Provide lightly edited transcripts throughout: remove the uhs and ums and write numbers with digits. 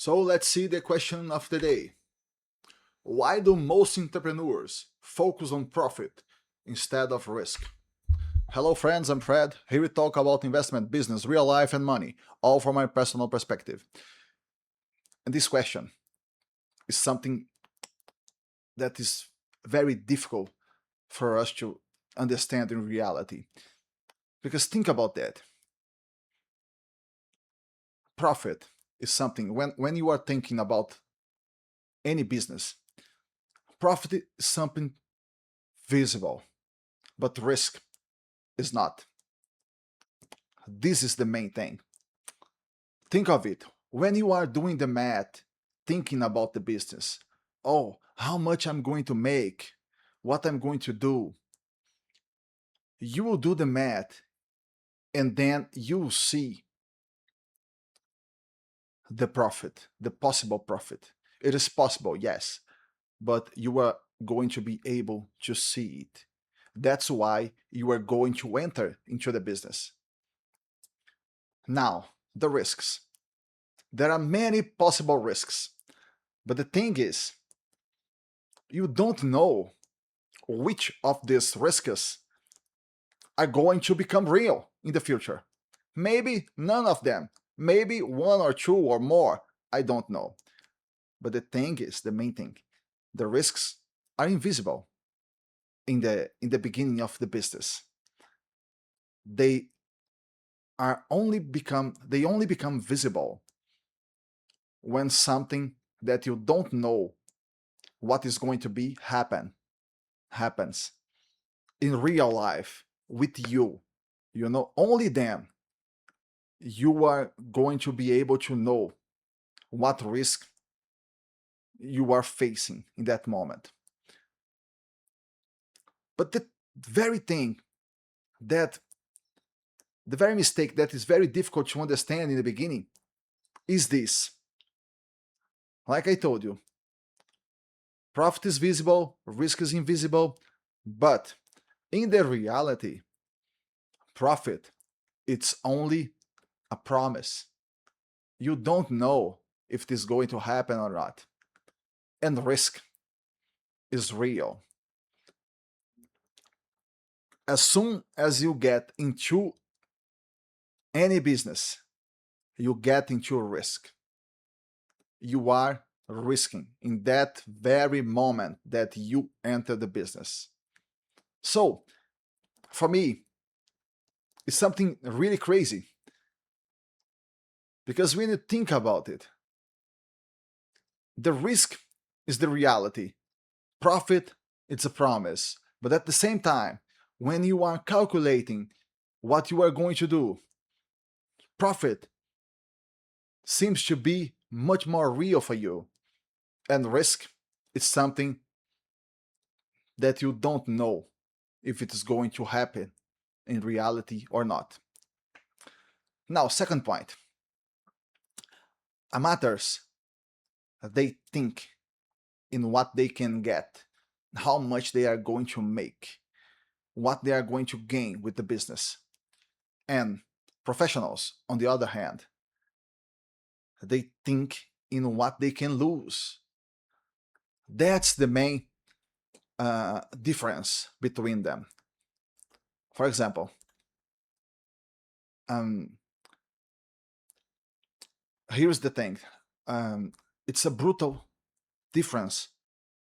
So let's see the question of the day. Why do most entrepreneurs focus on profit instead of risk? Hello friends, I'm Fred. Here we talk about investment, business, real life and money, all from my personal perspective. And this question is something that is very difficult for us to understand in reality. Because think about that. Profit is something, when you are thinking about any business, profit is something visible, but risk is not. This is the main thing. Think of it. When you are doing the math, thinking about the business, oh, how much I'm going to make, what I'm going to do, you will do the math and then you'll see the profit, the possible profit. It is possible, yes, but you are going to be able to see it. That's why you are going to enter into the business. Now, the risks. There are many possible risks, but the thing is, you don't know which of these risks are going to become real in the future. Maybe none of them, maybe one or two or more, I don't know. But the thing is, the main thing, the risks are invisible in the beginning of the business. They only become visible when something that you don't know what is going to be happens in real life with you. You know, only then you are going to be able to know what risk you are facing in that moment. But the very thing that the very mistake that is very difficult to understand in the beginning is this. Like I told you, profit is visible, risk is invisible, but in the reality, profit, it's only a promise. You don't know if this is going to happen or not. And risk is real. As soon as you get into any business, you get into risk. You are risking in that very moment that you enter the business. So, for me, it's something really crazy. Because when you think about it, the risk is the reality. Profit, it's a promise. But at the same time, when you are calculating what you are going to do, profit seems to be much more real for you. And risk is something that you don't know if it is going to happen in reality or not. Now, second point. Amateurs, they think in what they can get, how much they are going to make, what they are going to gain with the business. And professionals, on the other hand, they think in what they can lose. That's the main difference between them. For example, here's the thing. It's a brutal difference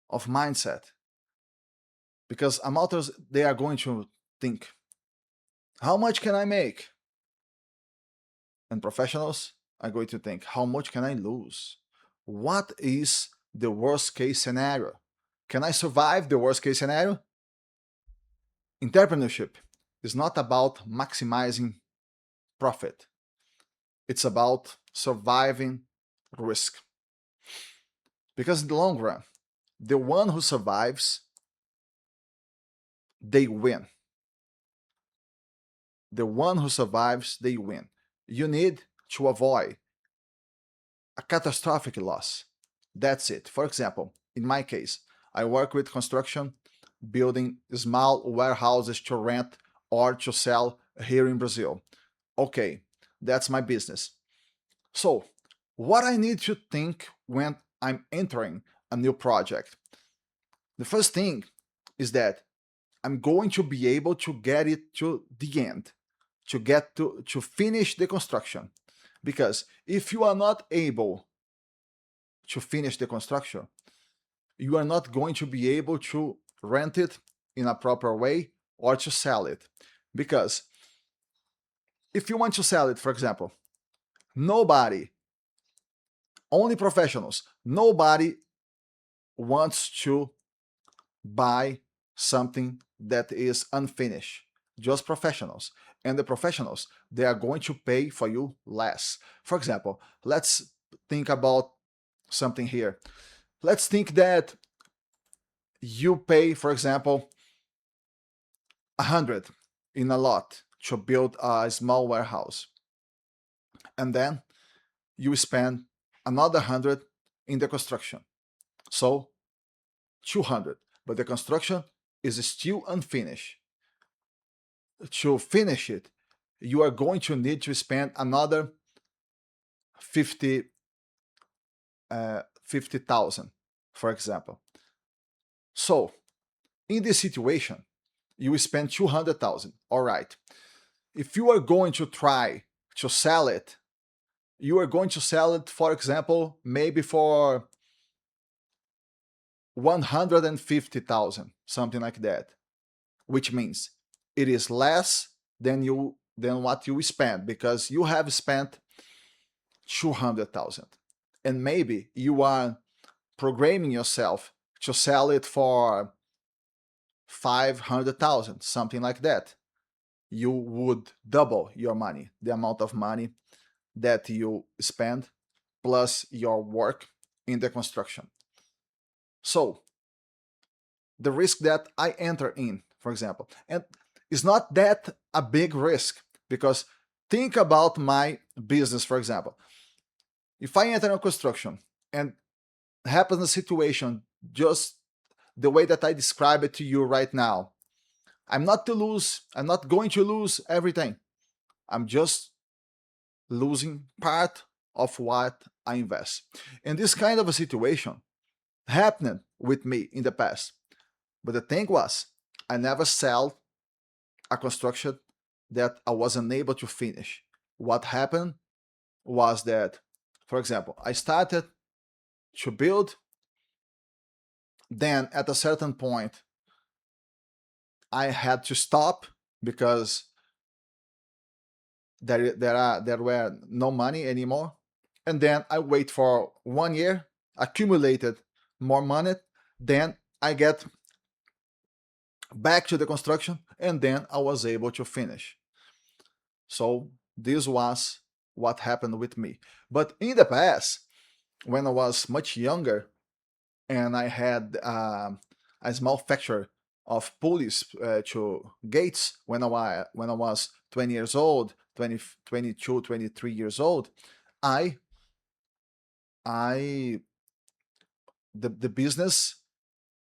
of mindset because amateurs, they are going to think, how much can I make? And professionals are going to think, how much can I lose? What is the worst case scenario? Can I survive the worst case scenario? Entrepreneurship is not about maximizing profit. It's about surviving risk. Because in the long run, the one who survives, they win. The one who survives, they win. You need to avoid a catastrophic loss. That's it. For example, in my case, I work with construction, building small warehouses to rent or to sell here in Brazil. Okay, that's my business. So, What I need to think when I'm entering a new project. The first thing is that I'm going to be able to get it to the end, to get to finish the construction. Because if you are not able to finish the construction, you are not going to be able to rent it in a proper way or to sell it. Because if you want to sell it, for example, nobody, only professionals, nobody wants to buy something that is unfinished. Just professionals. And the professionals, they are going to pay for you less. For example, let's think about something here. Let's think that you pay, for example, 100 in a lot to build a small warehouse. And then you spend another 100 in the construction. So 200. But the construction is still unfinished. To finish it, you are going to need to spend another 50 50,000, for example. So in this situation, you spend 200,000. All right. If you are going to try to sell it, you are going to sell it, for example, maybe for 150,000, something like that, which means it is less than what you spent because you have spent 200,000. And maybe you are programming yourself to sell it for 500,000, something like that. You would double your money, the amount of money that you spend plus your work in the construction. So the risk that I enter in, for example, and it's not that a big risk because think about my business, for example. If I enter a construction and happens a situation just the way that I describe it to you right now, I'm not going to lose everything. I'm just losing part of what I invest. And this kind of a situation happened with me in the past. But the thing was, I never sell a construction that I wasn't able to finish. What happened was that, for example, I started to build, then at a certain point, I had to stop because there were no money anymore. And then I wait for 1 year, accumulated more money, then I get back to the construction, and then I was able to finish. So this was what happened with me. But in the past, when I was much younger and I had a small factory of pulleys to gates when I was 20 years old, 20, 22, 23 years old, I I the business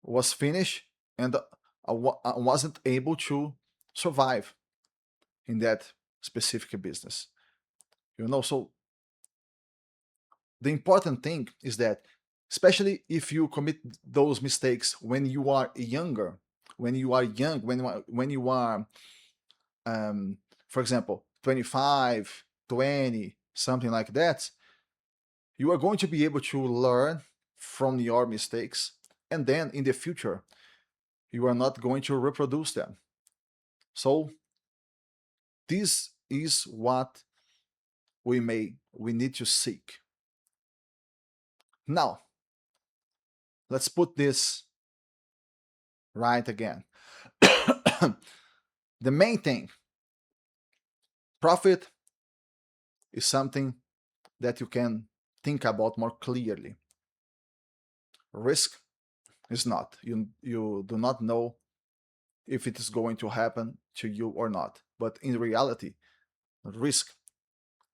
was finished and I wasn't able to survive in that specific business. So the important thing is that, especially if you commit those mistakes when you are younger, when you are young, when you are, um, for example, 25, 20, something like that, you are going to be able to learn from your mistakes, and then in the future, you are not going to reproduce them. So this is what we need to seek. Now, let's put this right again. The main thing, profit is something that you can think about more clearly. Risk is not. You do not know if it is going to happen to you or not. But in reality, risk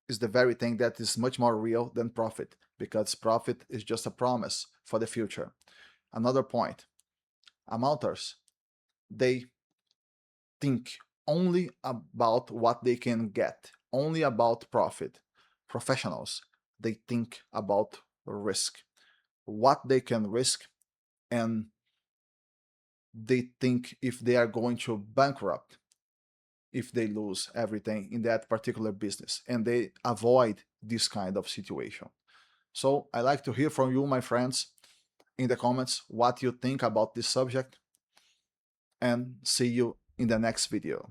is the very thing that is much more real than profit, because profit is just a promise for the future. Another point, amounters, they think only about what they can get, only about profit. Professionals, they think about risk, what they can risk, and they think if they are going to bankrupt if they lose everything in that particular business, and they avoid this kind of situation. So I like to hear from you, my friends, in the comments what you think about this subject, and see you in the next video.